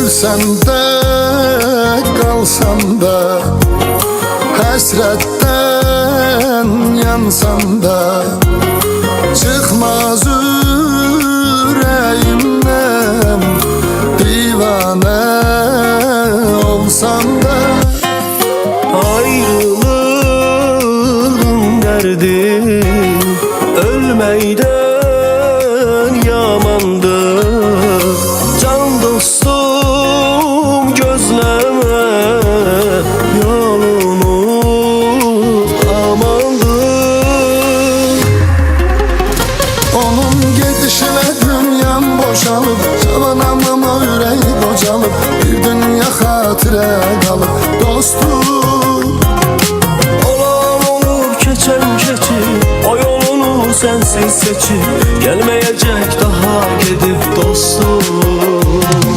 ölsəm də, qalsam da, həsrətdən yansam da, çıxmaz ürəyimdən divanə olsam da. Ayrılığın dərdi ölməkdən yamandır. Can dostum gözləmə, yolumuz amandır. Onun gedişinə dünyam boşalıb, cavanamama ürək bocalıb, bir dünya xatirə qalıb dostum. Olan olur, keçən keçir, o yolunu sənsiz seçir, gəlməyəcək daha gedib dostum.